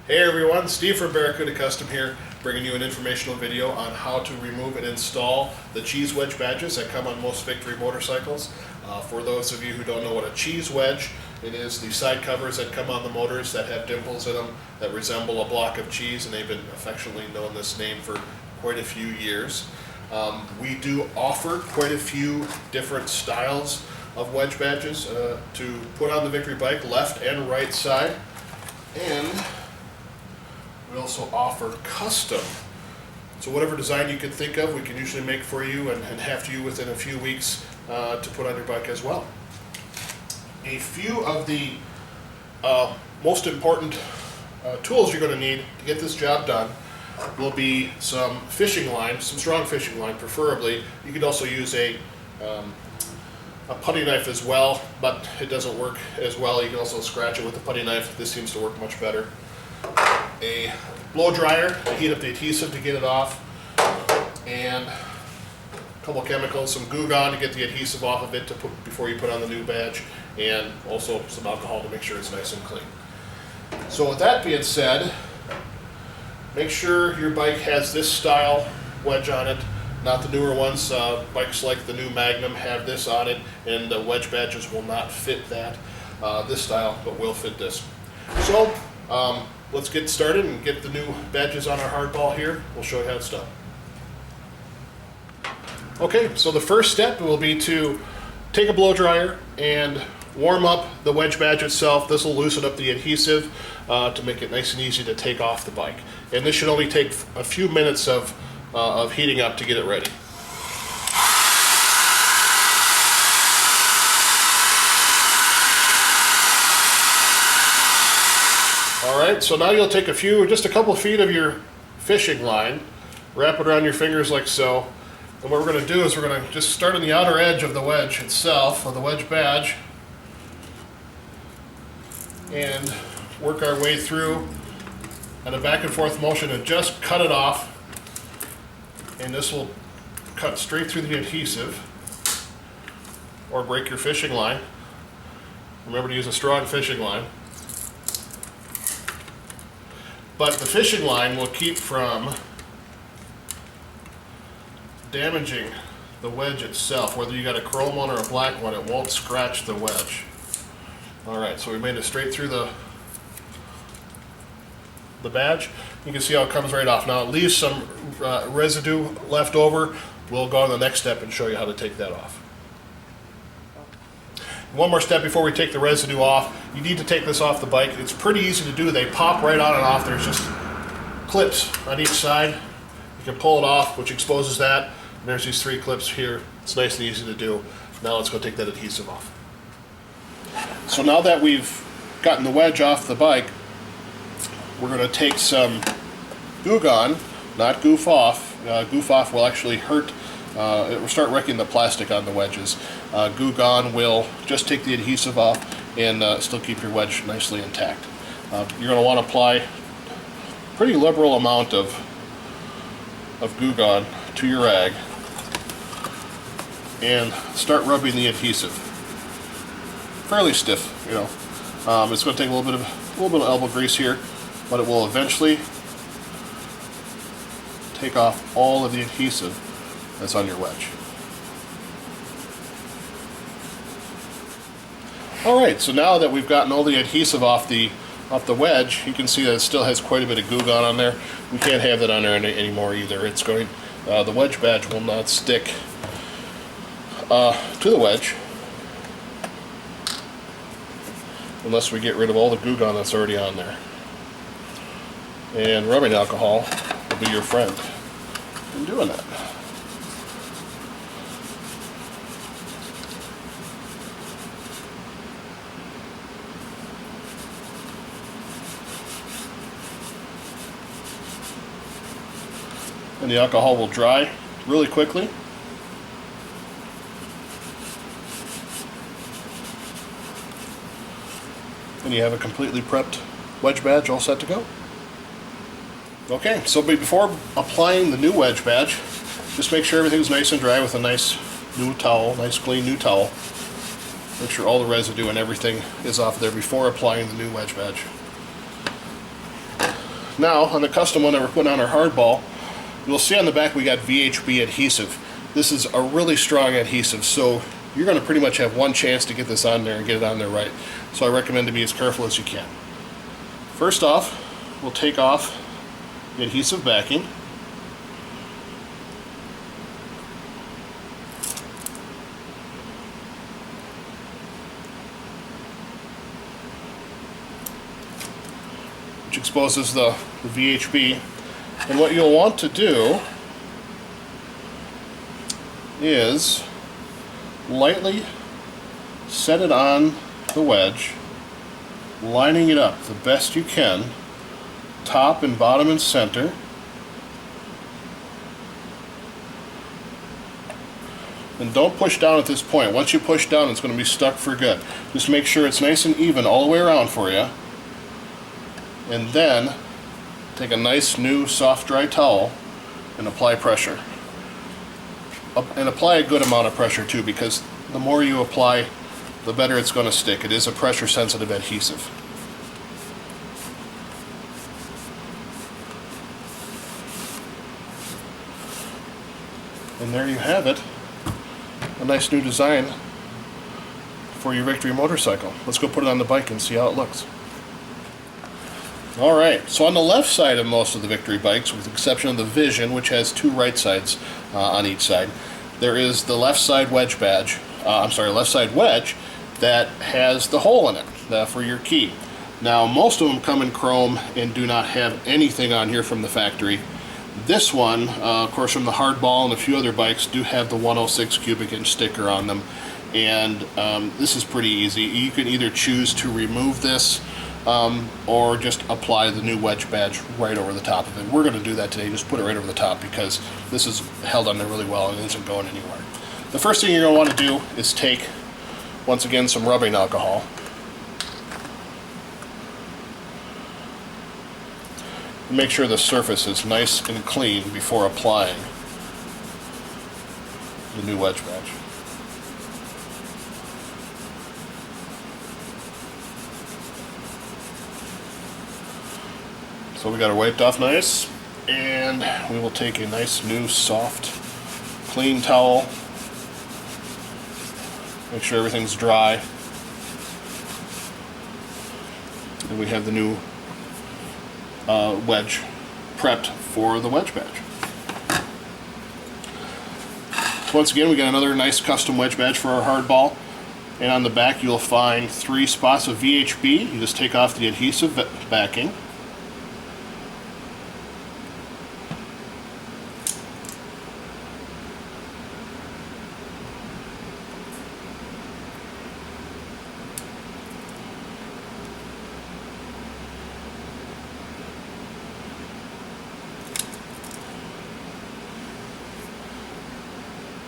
Hey everyone, Steve from Barracuda Custom here, bringing you an informational video on how to remove and install the cheese wedge badges that come on most Victory motorcycles. For those of you who don't know what a cheese wedge, it is the side covers that come on the motors that have dimples in them that resemble a block of cheese, and they've been affectionately known this name for quite a few years. We do offer quite a few different styles of wedge badges to put on the Victory bike, left and right side, and we also offer custom. So whatever design you can think of, we can usually make for you and have to you within a few weeks to put on your bike as well. A few of the most important tools you're going to need to get this job done will be some fishing line, some strong fishing line preferably. You could also use a putty knife as well, but it doesn't work as well. You can also scratch it with a putty knife. This seems to work much better. A blow dryer to heat up the adhesive to get it off, and a couple chemicals, some Goo Gone to get the adhesive off of it to put before you put on the new badge, and also some alcohol to make sure it's nice and clean. So with that being said, make sure your bike has this style wedge on it, not the newer ones. Bikes like the new Magnum have this on it, and the wedge badges will not fit that, this style, but will fit this. So let's get started and get the new badges on our hardball here. We'll show you how it's done. Okay, so the first step will be to take a blow dryer and warm up the wedge badge itself. This will loosen up the adhesive to make it nice and easy to take off the bike. And this should only take a few minutes of heating up to get it ready. Alright, so now you'll take just a couple of feet of your fishing line, wrap it around your fingers like so, and what we're going to do is we're going to just start on the outer edge of the wedge itself, or the wedge badge, and work our way through in a back and forth motion and just cut it off, and this will cut straight through the adhesive or break your fishing line. Remember to use a strong fishing line. But the fishing line will keep from damaging the wedge itself. Whether you got a chrome one or a black one, it won't scratch the wedge. Alright, so we made it straight through the badge. You can see how it comes right off. Now it leaves some residue left over. We'll go on to the next step and show you how to take that off. One more step before we take the residue off. You need to take this off the bike. It's pretty easy to do. They pop right on and off. There's just clips on each side. You can pull it off, which exposes that. And there's these 3 clips here. It's nice and easy to do. Now let's go take that adhesive off. So now that we've gotten the wedge off the bike, we're going to take some Goo Gone, not Goof Off. Goof Off will actually hurt. It will start wrecking the plastic on the wedges. Goo Gone will just take the adhesive off and still keep your wedge nicely intact. You're going to want to apply a pretty liberal amount of Goo Gone to your rag and start rubbing the adhesive. Fairly stiff, you know. It's going to take a little bit of elbow grease here, but it will eventually take off all of the adhesive that's on your wedge. Alright, so now that we've gotten all the adhesive off the wedge, you can see that it still has quite a bit of Goo Gone on there. We can't have that on there anymore either. It's going, the wedge badge will not stick to the wedge unless we get rid of all the Goo Gone that's already on there. And rubbing alcohol will be your friend in doing that. And the alcohol will dry really quickly. And you have a completely prepped wedge badge all set to go. Okay, so before applying the new wedge badge, just make sure everything's nice and dry with a nice new towel, nice clean new towel. Make sure all the residue and everything is off there before applying the new wedge badge. Now, on the custom one that we're putting on our hardball, you'll see on the back we got VHB adhesive. This is a really strong adhesive, so you're going to pretty much have one chance to get this on there and get it on there right. So I recommend to be as careful as you can. First off, we'll take off the adhesive backing. Which exposes the VHB. And what you'll want to do is lightly set it on the wedge, lining it up the best you can, top and bottom and center. And don't push down at this point. Once you push down, it's going to be stuck for good. Just make sure it's nice and even all the way around for you. And then take a nice new soft dry towel and apply pressure. And apply a good amount of pressure too, because the more you apply, the better it's going to stick. It is a pressure sensitive adhesive. And there you have it, a nice new design for your Victory motorcycle. Let's go put it on the bike and see how it looks. Alright, so on the left side of most of the Victory bikes, with the exception of the Vision, which has two right sides on each side, there is the left side wedge badge, left side wedge that has the hole in it for your key. Now, most of them come in chrome and do not have anything on here from the factory. This one, of course, from the Hardball and a few other bikes, do have the 106 cubic inch sticker on them. And this is pretty easy. You can either choose to remove this or just apply the new wedge badge right over the top of it. We're going to do that today, just put it right over the top, because this is held on there really well and isn't going anywhere. The first thing you're going to want to do is take, once again, some rubbing alcohol. And make sure the surface is nice and clean before applying the new wedge badge. So we got it wiped off nice, and we will take a nice new soft clean towel, make sure everything's dry, and we have the new wedge prepped for the wedge badge. So once again, we got another nice custom wedge badge for our hardball, and on the back you'll find 3 spots of VHB. You just take off the adhesive backing.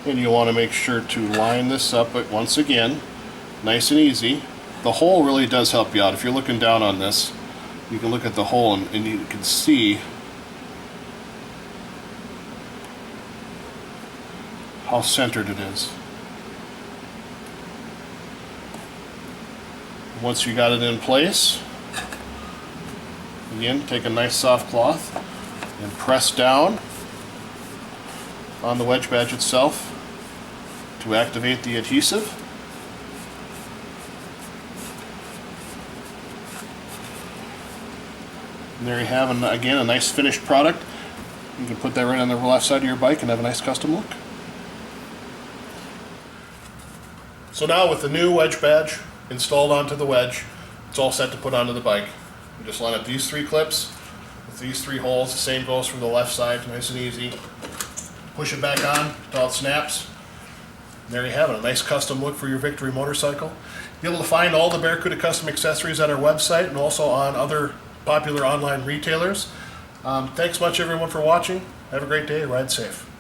And you want to make sure to line this up once again, nice and easy. The hole really does help you out. If you're looking down on this, you can look at the hole and you can see how centered it is. Once you got it in place, again, take a nice soft cloth and press down on the wedge badge itself to activate the adhesive. And there you have, again, a nice finished product. You can put that right on the left side of your bike and have a nice custom look. So now with the new wedge badge installed onto the wedge, it's all set to put onto the bike. You just line up these 3 clips with these 3 holes. The same goes for the left side, nice and easy. Push it back on until it snaps. And there you have it, a nice custom look for your Victory motorcycle. You'll be able to find all the Barracuda custom accessories at our website and also on other popular online retailers. Thanks much everyone for watching. Have a great day. Ride safe.